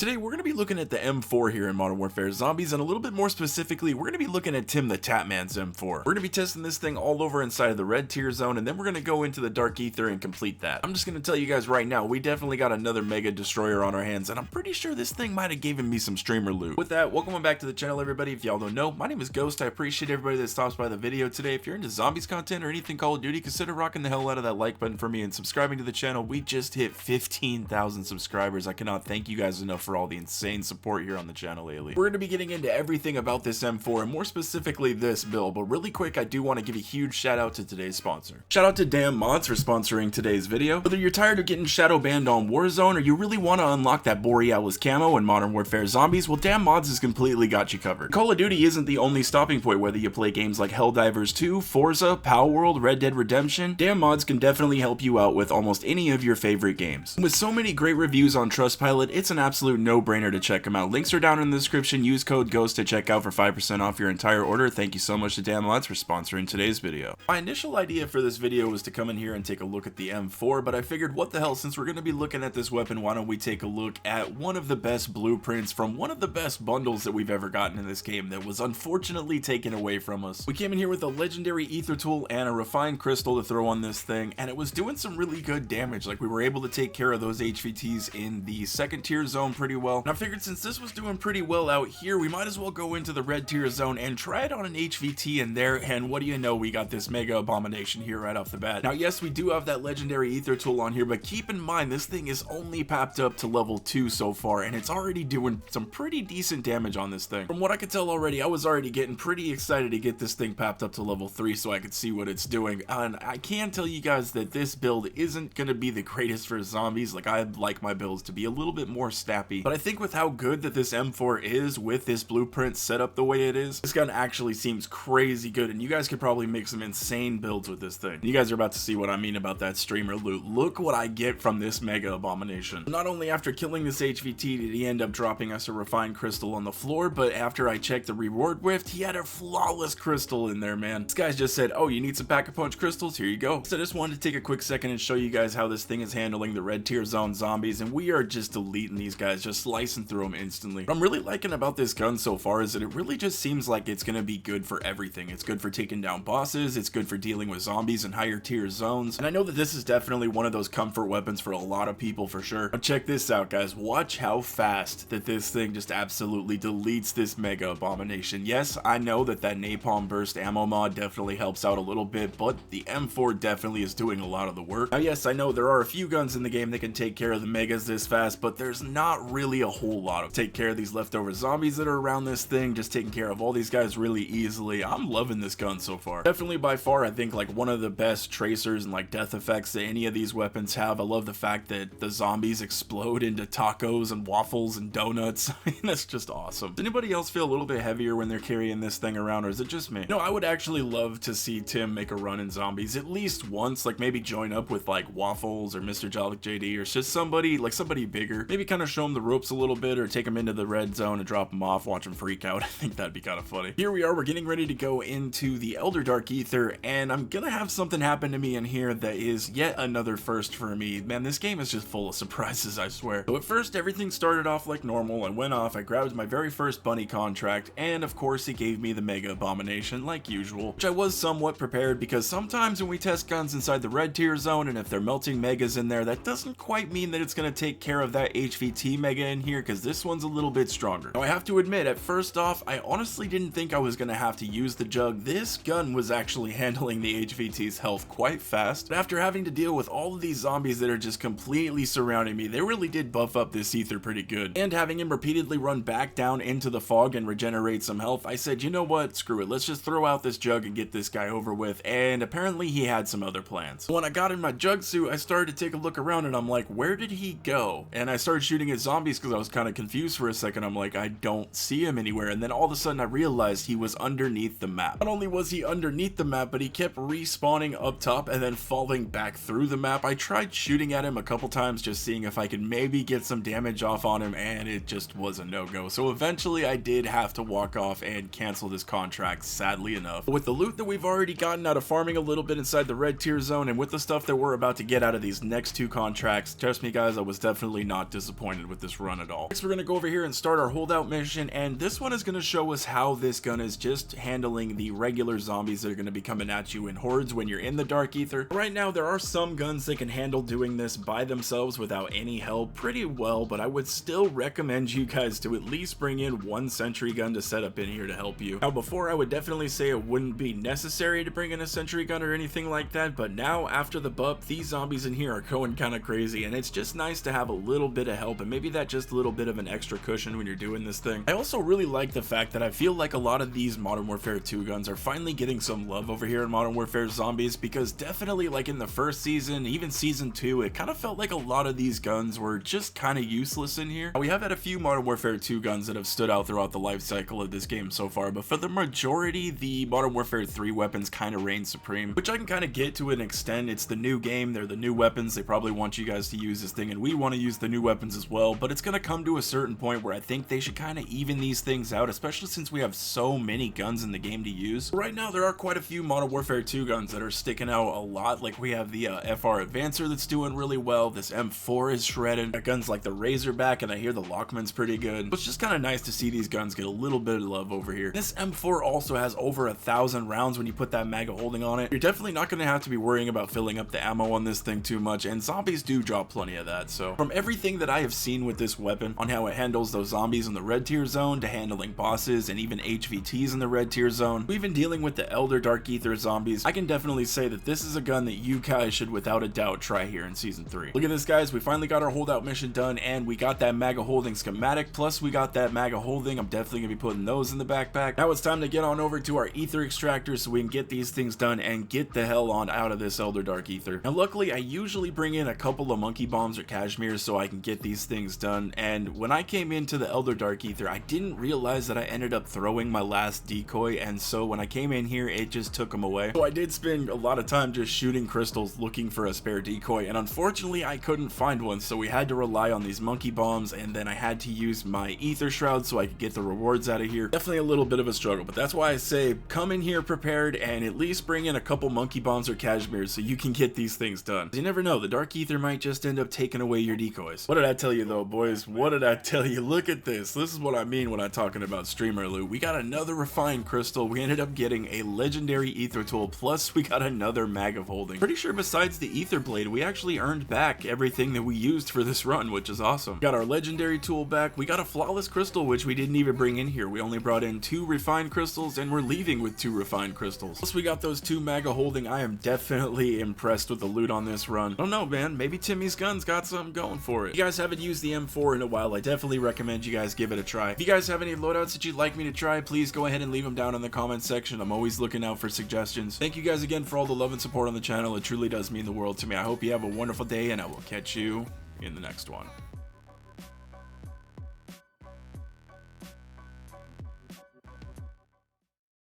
Today we're going to be looking at the M4 here in Modern Warfare Zombies, and a little bit more specifically, we're going to be looking at TimTheTatmans M4. We're going to be testing this thing all over inside of the red tier zone, and then we're going to go into the dark ether and complete that. I'm just going to tell you guys right now, we definitely got another mega destroyer on our hands, and I'm pretty sure this thing might have given me some streamer loot. With that, welcome back to the channel, everybody. If y'all don't know, my name is Ghost. I appreciate everybody that stops by the video today. If you're into zombies content or anything Call of Duty, consider rocking the hell out of that like button for me and subscribing to the channel. We just hit 15,000 subscribers. I cannot thank you guys enough for all the insane support here on the channel lately. We're going to be getting into everything about this M4 and more specifically this build, but really quick, I do want to give a huge shout out to today's sponsor. Shout out to TheRealGhost for sponsoring today's video. Whether you're tired of getting shadow banned on Warzone or you really want to unlock that Borealis camo in Modern Warfare Zombies, well, TheRealGhost has completely got you covered. Call of Duty isn't the only stopping point whether you play games like Helldivers 2, Forza, Palworld, Red Dead Redemption. TheRealGhost can definitely help you out with almost any of your favorite games. With so many great reviews on Trustpilot, it's an absolute no-brainer to check them out. Links are down in the description. Use code GHOST to check out for 5% off your entire order. Thank you so much to TheRealGhost for sponsoring today's video. My initial idea for this video was to come in here and take a look at the M4, but I figured, what the hell, since we're going to be looking at this weapon, why don't we take a look at one of the best blueprints from one of the best bundles that we've ever gotten in this game that was unfortunately taken away from us. We came in here with a legendary Aether tool and a refined crystal to throw on this thing, and it was doing some really good damage. Like, we were able to take care of those HVTs in the second tier zone pretty well. And I figured since this was doing pretty well out here, we might as well go into the red tier zone and try it on an HVT in there, and what do you know, we got this mega abomination here right off the bat. Now yes, we do have that legendary Aether tool on here, but keep in mind this thing is only papped up to level 2 so far, and it's already doing some pretty decent damage on this thing. From what I could tell already, I was already getting pretty excited to get this thing papped up to level 3 so I could see what it's doing, and I can tell you guys that this build isn't going to be the greatest for zombies. Like, I'd like my builds to be a little bit more snappy, but I think with how good that this M4 is with this blueprint set up the way it is, this gun actually seems crazy good, and you guys could probably make some insane builds with this thing. You guys are about to see what I mean about that streamer loot. Look what I get from this mega abomination. Not only after killing this HVT did he end up dropping us a refined crystal on the floor, but after I checked the reward rift, he had a flawless crystal in there, man. This guy just said, oh, you need some pack-a-punch crystals? Here you go. So I just wanted to take a quick second and show you guys how this thing is handling the red tier zone zombies, and we are just deleting these guys, just slicing through them instantly. What I'm really liking about this gun so far is that it really just seems like it's gonna be good for everything. It's good for taking down bosses, it's good for dealing with zombies in higher tier zones, and I know that this is definitely one of those comfort weapons for a lot of people for sure. But check this out, guys. Watch how fast that this thing just absolutely deletes this mega abomination. Yes, I know that that napalm burst ammo mod definitely helps out a little bit, but the M4 definitely is doing a lot of the work. Now yes, I know there are a few guns in the game that can take care of the megas this fast, but there's not really a whole lot of take care of these leftover zombies that are around this thing, just taking care of all these guys really easily. I'm loving this gun so far. Definitely by far, I think, like, one of the best tracers and like death effects that any of these weapons have. I love the fact that the zombies explode into tacos and waffles and donuts. I mean, that's just awesome. Does anybody else feel a little bit heavier when they're carrying this thing around, or is it just me? No, I would actually love to see Tim make a run in zombies at least once, like maybe join up with like Waffles or Mr. Jollik JD or just somebody, like somebody bigger. Maybe kind of show him the ropes a little bit or take him into the red zone and drop him off, watch him freak out. I think that'd be kind of funny. Here we are, we're getting ready to go into the Elder Dark Aether, and I'm gonna have something happen to me in here that is yet another first for me. Man, this game is just full of surprises, I swear. So at first, everything started off like normal. I went off, I grabbed my very first bunny contract, and of course it gave me the mega abomination like usual, which I was somewhat prepared because sometimes when we test guns inside the red tier zone, and if they're melting megas in there, that doesn't quite mean that it's gonna take care of that HVT mega in here, because this one's a little bit stronger. Now I have to admit, at first off, I honestly didn't think I was gonna have to use the jug. This gun was actually handling the HVT's health quite fast, but after having to deal with all of these zombies that are just completely surrounding me, they really did buff up this Aether pretty good. And having him repeatedly run back down into the fog and regenerate some health, I said, you know what, screw it, let's just throw out this jug and get this guy over with, and apparently he had some other plans. When I got in my jug suit, I started to take a look around and I'm like, where did he go? And I started shooting at zombies because I was kind of confused for a second. I'm like, I don't see him anywhere, and then all of a sudden I realized he was underneath the map. Not only was he underneath the map, but he kept respawning up top and then falling back through the map. I tried shooting at him a couple times, just seeing if I could maybe get some damage off on him, and it just was a no-go. So eventually I did have to walk off and cancel this contract, sadly enough. But with the loot that we've already gotten out of farming a little bit inside the red tier zone, and with the stuff that we're about to get out of these next two contracts, trust me guys, I was definitely not disappointed with this this run at all. Next, we're gonna go over here and start our holdout mission, and this one is gonna show us how this gun is just handling the regular zombies that are gonna be coming at you in hordes when you're in the Dark Aether. Right now, there are some guns that can handle doing this by themselves without any help pretty well, but I would still recommend you guys to at least bring in one sentry gun to set up in here to help you. Now, before I would definitely say it wouldn't be necessary to bring in a sentry gun or anything like that, but now after the buff, these zombies in here are going kind of crazy, and it's just nice to have a little bit of help and maybe that just a little bit of an extra cushion when you're doing this thing. I also really like the fact that I feel like a lot of these Modern Warfare 2 guns are finally getting some love over here in Modern Warfare Zombies, because definitely like in the first season, even season 2, it kind of felt like a lot of these guns were just kind of useless in here. We have had a few Modern Warfare 2 guns that have stood out throughout the life cycle of this game so far, but for the majority, the Modern Warfare 3 weapons kind of reign supreme, which I can kind of get to an extent. It's the new game, they're the new weapons, they probably want you guys to use this thing, and we want to use the new weapons as well, but it's going to come to a certain point where I think they should kind of even these things out, especially since we have so many guns in the game to use. Right now, there are quite a few Modern Warfare 2 guns that are sticking out a lot. Like we have the FR Advancer that's doing really well, this M4 is shredded, got guns like the Razorback, and I hear the Lockman's pretty good. It's just kind of nice to see these guns get a little bit of love over here. This M4 also has over 1,000 rounds when you put that MAGA holding on it. You're definitely not going to have to be worrying about filling up the ammo on this thing too much, and zombies do drop plenty of that. So from everything that I have seen with this weapon, on how it handles those zombies in the red tier zone, to handling bosses and even HVTs in the red tier zone, to even dealing with the Elder Dark Aether zombies, I can definitely say that this is a gun that you guys should without a doubt try here in season 3. Look at this, guys, we finally got our holdout mission done, and we got that MAGA holding schematic, plus we got that MAGA holding. I'm definitely gonna be putting those in the backpack. Now it's time to get on over to our Aether extractor so we can get these things done and get the hell on out of this Elder Dark Aether. Now luckily, I usually bring in a couple of monkey bombs or cashmeres so I can get these things done, and when I came into the Elder Dark Aether, I didn't realize that I ended up throwing my last decoy, and so when I came in here, it just took them away. So I did spend a lot of time just shooting crystals looking for a spare decoy, and unfortunately I couldn't find one, so we had to rely on these monkey bombs, and then I had to use my Aether shroud so I could get the rewards out of here. Definitely a little bit of a struggle, but that's why I say come in here prepared and at least bring in a couple monkey bombs or cashmeres so you can get these things done. You never know, the Dark Aether might just end up taking away your decoys. What did I tell you though, boys? What did I tell you? Look at this. This is what I mean when I'm talking about streamer loot. We got another refined crystal. We ended up getting a legendary Aether tool, plus we got another mag of holding. Pretty sure besides the Aether blade, we actually earned back everything that we used for this run, which is awesome. Got our legendary tool back. We got a flawless crystal, which we didn't even bring in here. We only brought in 2 refined crystals, and we're leaving with 2 refined crystals. Plus we got those 2 MAGA holding. I am definitely impressed with the loot on this run. I don't know, man. Maybe Timmy's guns got something going for it. If you guys haven't used the M4 in a while, I definitely recommend you guys give it a try. If you guys have any loadouts that you'd like me to try, please go ahead and leave them down in the comments section. I'm always looking out for suggestions. Thank you guys again for all the love and support on the channel. It truly does mean the world to me. I hope you have a wonderful day, and I will catch you in the next one.